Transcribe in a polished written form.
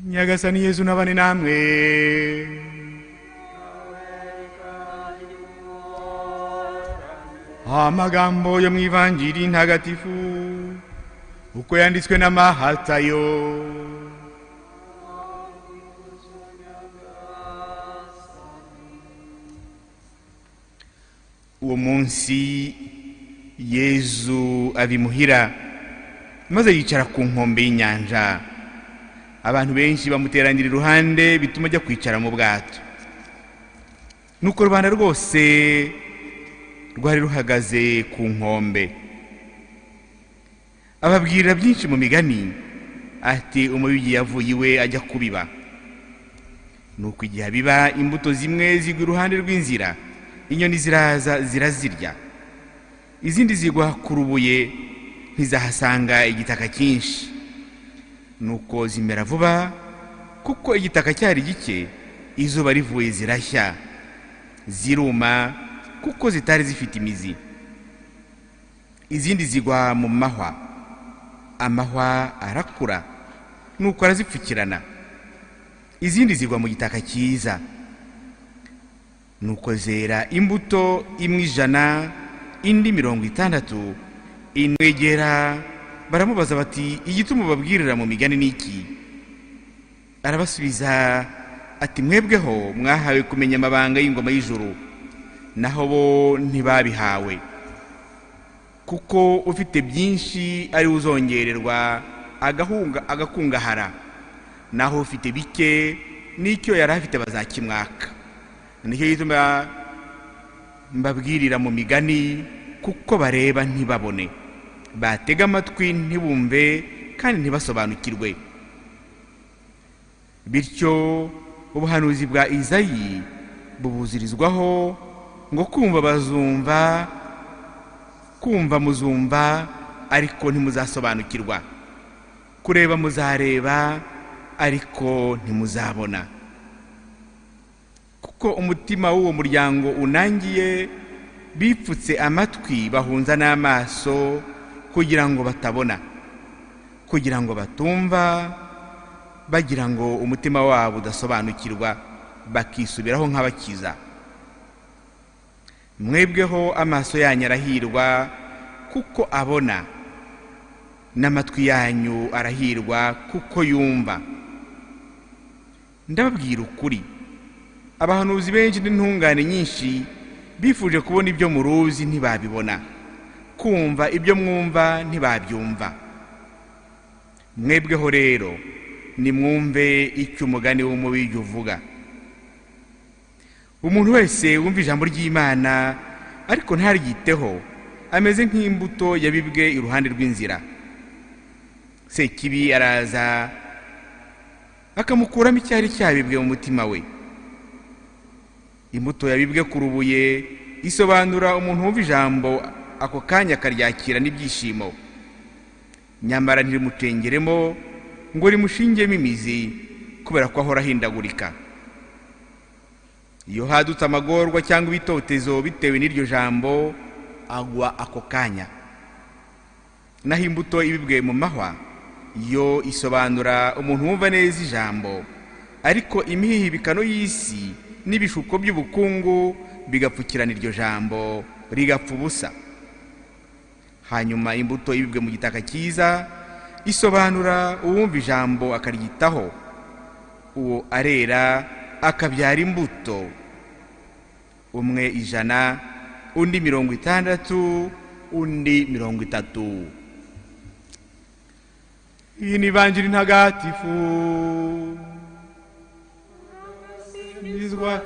Nyagasani Yesu nabane namwe. Amagambo yo mu Ivanjiri ntagatifu uko yanditswe na Matayo. Uwo munsi Yesu abimuhira maze yicara ku nkombe y'inyanja. Abantu benshi bamuteranira iruhande bituma ajya kwicara mu bwato. Nuko rubanda rwose rwari ruhagaze ku nkombe. Ababwirira byinshi mu migani ati umubibyi yavuye iwe ajya kubiba. Nuko igihe biba imbuto zimwe zigwa iruhande rw'inzira, inyoni ziraza zirazirya. Izindi zigwa ku rubuye ntizahasanga igitaka cyinshi. Nuko zimera vuba kuko igitaka cyari gike, izuba rivuye zirashya, ziruma kuko zitari zifite imizi. Izindi zigwa mu mahwa, amahwa arakura nuko arazipfukirana. Izindi zigwa mu gitaka cyiza, nuko zera imbuto imwe 100, indi 60. Inwegera baramubaza bati igituma babwirira mu migani niki? Arabasubiza ati mwebweho mwahawe kumenya amabanga y'ingoma y'ijuru, naho bo ntibabihawe. Kuko ufite byinshi ari uzongererwa agakungahara, naho ufite bike n'icyo yari afite bazakimwaka. Nicyo gituma mbabwirira mu migani, kuko bareba ntibabone, batega amatwi ntibumve kandi ntibasobanukirwe. Bityo ubuhanuzi bwa Izayi bubuzirizwaho ngo kumva muzumva ariko ntimuzasobanukirwa, kureba muzareba ariko ntimuzabona. Kuko umutima w'uwo muryango unangiye, bipfutse amatwi bahunza n'amaso kugira ngo batabona, kugira ngo batumva, bagira ngo umutima wabo udasobanukirwa, bakisubiraho nk'abakiza. Mwebweho amaso yanyu arahirwa kuko abona, n'amatwi yanyu arahirwa kuko yumva. Ndababwira ukuri, abahanuzi benshi n'intungane nyinshi bifuje kubona ibyo muruzi ntibabibona, kumva ibyo mwumva ntibabyumva. Mwebweho rero nimwumve icyo umugani w'umubibyi uvuga. Umuntu wese wumva ijambo ry'Imana ariko ntaryiteho ameze nk'imbuto yabibwe iruhande rw'inzira. Sekibi araza akamukuramo icyari cyabibwe mu mutima we. Imbuto yabibwe ku rubuye isobanura umuntu wumva ijambo ako kanya akaryakira n'ibyishimo, nyamara ntirimucengeremo ngo rimushingemo imizi, kubera ko ahora ahindagurika. Iyo hadutse amagorwa cyangwa ibitotezo bitewe n'iryo jambo, agwa ako kanya. Naho imbuto ibibwe mu mahwa yo isobanura umuntu wumva neza ijambo, ariko imihihibikano y'isi n'ibishuko by'ubukungu bigapfukirana iryo jambo rigapfa ubusa. Hanyuma imbuto ibibwe mu gitaka cyiza isobanura uwumva ijambo akaryitaho, uwo arera akabyara imbuto, umwe 100, undi 60, undi 30. Iyi ni Ivanjiri ntagatifu. Is what